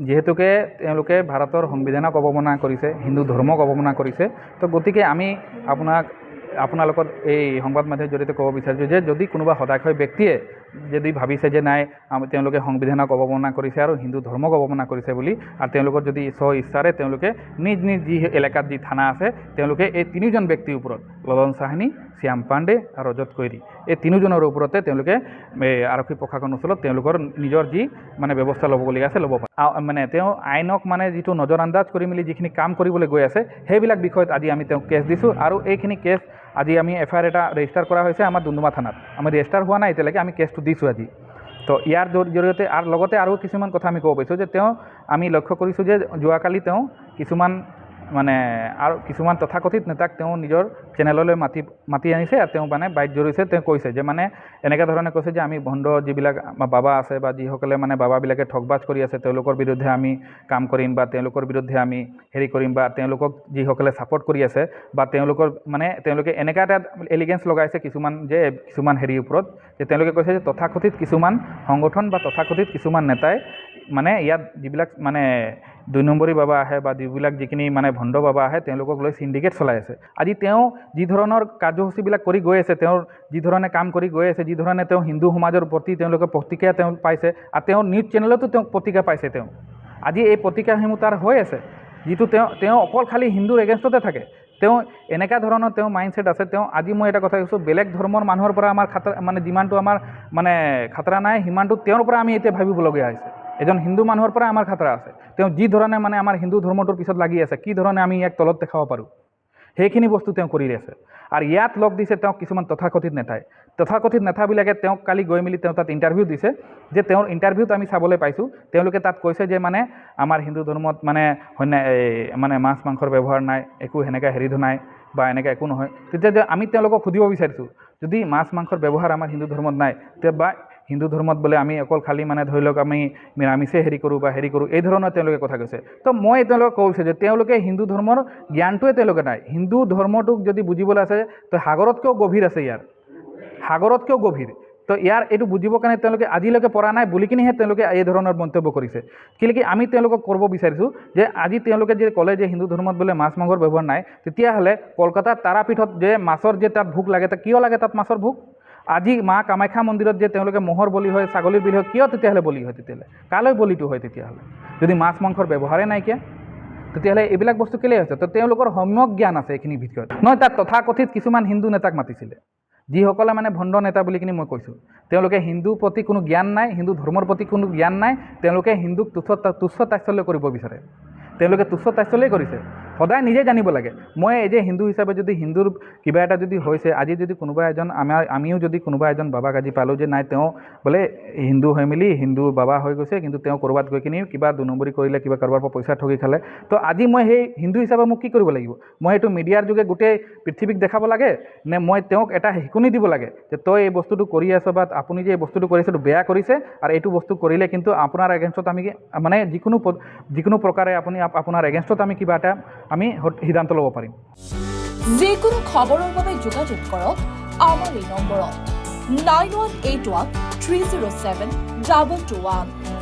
যিহেতুকে তেওঁলোকে ভাৰতৰ সংবিধানক অৱমাননা কৰিছে, হিন্দু ধৰ্মক অৱমাননা কৰিছে। তো গতিকে আমি আপোনালোকৰ এই সংবাদ মাধ্যমৰ জৰিয়তে ক'ব বিচাৰিছোঁ যে যদি কোনোবা হতাশয় ব্যক্তিয়ে যদি ভাবিছে যে নাই তেওঁলোকে সংবিধানক অৱমাননা কৰিছে আৰু হিন্দু ধৰ্মক অৱমাননা কৰিছে বুলি, আৰু তেওঁলোকৰ যদি ইচ্ছাৰে তেওঁলোকে নিজ নিজ যি এলেকাত যি থানা আছে তেওঁলোকে এই তিনিজন ব্যক্তিৰ ওপৰত ললন চাহানী, শ্যাম পাণ্ডে আৰু ৰজত কৈৰী এই তিনিজনৰ ওপৰতে তেওঁলোকে আৰক্ষী প্ৰশাসন অঞ্চলত তেওঁলোকৰ নিজৰ যি মানে ব্যৱস্থা ল'বলগীয়া আছে ল'ব পাৰে। মানে তেওঁ আইনক মানে যিটো নজৰ আন্দাজ কৰি মেলি যিখিনি কাম কৰিবলৈ গৈ আছে সেইবিলাক বিষয়ত আজি আমি তেওঁক কেছ দিছোঁ, আৰু এইখিনি কেছ আজি আমি এফআইআৰ এটা ৰেজিষ্টাৰ কৰা হৈছে আমাৰ ডুমডুমা থানাত। আমি ৰেজিষ্টাৰ হোৱা নাই এতিয়ালৈকে, আমি কেছটো দিছোঁ আজি। তো ইয়াৰ জৰিয়তে আৰু লগতে আৰু কিছুমান কথা আমি ক'ব পাৰিছোঁ যে আমি লক্ষ্য কৰিছোঁ যে যোৱাকালি কিছুমান আৰু কিছুমান তথাকথিত নেতাক নিজৰ চেনেললৈ মাতি আনিছে, আৰু মানে বাইট জৰিছে। কৈছে যে এনেকুৱা ধৰণে কৈছে যে আমি ভণ্ড যিবিলাক বাবা আছে বা যিসকলে বাবাবিলাকে ঠগবাজ কৰি আছে তেওঁলোকৰ বিৰুদ্ধে আমি কাম কৰিম, বা তেওঁলোকৰ বিৰুদ্ধে আমি কৰিম, বা তেওঁলোকক যিসকলে ছাপোৰ্ট কৰি আছে বা তেওঁলোকে এনেকুৱা এটা এলিগেঞ্চ লগাইছে কিছুমান ওপৰত যে তেওঁলোকে কৈছে যে তথাকথিত কিছুমান সংগঠন বা তথাকথিত কিছুমান নেতাই ইয়াত যিবিলাক 2 নম্বৰী বাবা আহে বা যিখিনি ভণ্ড বাবা আহে তেওঁলোকক লৈ চিণ্ডিকেট চলাই আছে। আজি যি ধৰণৰ কাৰ্যসূচীবিলাক কৰি গৈ আছে, যি ধৰণে কাম কৰি গৈ আছে, যি ধৰণে হিন্দু সমাজৰ প্ৰতি তেওঁলোকে প্ৰতিক্ৰিয়া পাইছে, আৰু নিউজ চেনেলতো প্ৰতিক্ৰিয়া পাইছে। আজি এই প্ৰতিক্ৰিয়াসমূহ তাৰ হৈ আছে, যিটো অকল খালী হিন্দুৰ এগেইনষ্টতে থাকে। এনেকুৱা ধৰণৰ মাইণ্ডছেট আছে। আজি মই এটা কথা কৈছোঁ, বেলেগ ধৰ্মৰ মানুহৰ পৰা আমাৰ যিমানটো আমাৰ খাতৰা নাই সিমানটো তেওঁৰ পৰা আমি এতিয়া ভাবিবলগীয়া হৈছে। এজন হিন্দু মানুহৰ পৰা আমাৰ খাতৰা আছে। যি ধৰণে আমাৰ হিন্দু ধৰ্মটোৰ পিছত লাগি আছে, কি ধৰণে আমি ইয়াক তলত দেখাব পাৰোঁ সেইখিনি বস্তু কৰি আছে। আৰু ইয়াত লগ দিছে কিছুমান তথাকথিত নেতাবিলাকে কালি গৈ মেলি তাত ইণ্টাৰভিউ দিছে, যে ইণ্টাৰভিউত আমি চাবলৈ পাইছোঁ তেওঁলোকে তাত কৈছে যে আমাৰ হিন্দু ধৰ্মত মাছ মাংসৰ ব্যৱহাৰ নাই, একো সেনেকৈ নাই বা এনেকৈ একো নহয়। তেতিয়া যে আমি তেওঁলোকক সুধিব বিচাৰিছোঁ, যদি মাছ মাংসৰ ব্যৱহাৰ আমাৰ হিন্দু ধৰ্মত নাই, বা হিন্দু ধৰ্মত বোলে আমি অকল খালী ধৰি লওক আমি নিৰামিষে কৰোঁ বা কৰোঁ, এই ধৰণৰ তেওঁলোকে কথা কৈছে। তো মই তেওঁলোকক ক'ব বিচাৰিছোঁ যে তেওঁলোকে হিন্দু ধৰ্মৰ জ্ঞানটোৱে তেওঁলোকে নাই। হিন্দু ধৰ্মটোক যদি বুজিবলৈ আছে তো সাগৰতকৈও গভীৰ আছে, সাগৰতকৈও গভীৰ। তো এইটো বুজিবৰ কাৰণে তেওঁলোকে আজিলৈকে পৰা নাই বুলি কিনিহে তেওঁলোকে এই ধৰণৰ মন্তব্য কৰিছে। কিয়কি আমি তেওঁলোকক কৰিব বিচাৰিছোঁ যে আজি তেওঁলোকে যে ক'লে যে হিন্দু ধৰ্মত বোলে মাছ মাংসৰ ব্যৱহাৰ নাই, তেতিয়াহ'লে কলকাতাৰ তাৰাপীঠত যে মাছৰ যে তাত ভোক লাগে, কিয় লাগে তাত মাছৰ ভোক? আজি মা কামাখ্যা মন্দিৰত যে তেওঁলোকে ম'হৰ বলি হয়, ছাগলীৰ বলি হয়, কিয় তেতিয়াহ'লে বলি হয়? তেতিয়াহ'লে কালৈ বলিটো হয়? তেতিয়াহ'লে যদি মাছ মাংসৰ ব্যৱহাৰেই নাইকিয়া, তেতিয়াহ'লে এইবিলাক বস্তু কেলৈ হৈছে? তো তেওঁলোকৰ সম্যক জ্ঞান আছে এইখিনি ভিতৰত। নহয়, তাত তথাকথিত কিছুমান হিন্দু নেতাক মাতিছিলে, যিসকলে ভণ্ড নেতা বুলি কিনি মই কৈছোঁ। তেওঁলোকে হিন্দুৰ প্ৰতি কোনো জ্ঞান নাই, হিন্দু ধৰ্মৰ প্ৰতি কোনো জ্ঞান নাই। তেওঁলোকে হিন্দুক তুচ্ছ তাচ্ছল্য কৰিব বিচাৰে। তেওঁলোকে তুচ্ছ তাচ্ছল্যই কৰিছে। সদায় নিজে জানিব লাগে। মই যে হিন্দু হিচাপে যদি হিন্দুৰ কিবা এটা যদি হৈছে, আজি যদি কোনোবা এজন আমিও যদি কোনোবা এজন বাবাক আজি পালোঁ যে নাই বোলে হিন্দু হৈ মেলি হিন্দু বাবা হৈ গৈছে, কিন্তু ক'ৰবাত গৈ কিনি কিবা 2 নম্বৰী কৰিলে, কিবা কাৰোবাৰ পৰা পইচা ঠগি খালে, তো আজি মই সেই হিন্দু হিচাপে মোক কি কৰিব লাগিব? মই এইটো মিডিয়াৰ যোগে গোটেই পৃথিৱীক দেখাব লাগে, নে মই এটা শিকনি দিব লাগে যে তই এই বস্তুটো কৰি আছ, বা আপুনি যে এই বস্তুটো কৰিছে এইটো বেয়া কৰিছে, আৰু এইটো বস্তু কৰিলে কিন্তু আপোনাৰ এগেইনষ্টত আমি যিকোনো প্ৰকাৰে আপোনাৰ এগেইনষ্টত আমি কিবা এটা আমি সিদ্ধান্ত ল'ব পাৰিম। যিকোনো খবৰৰ বাবে যোগাযোগ কৰক আমাৰ এই নম্বৰত 9181 307 221।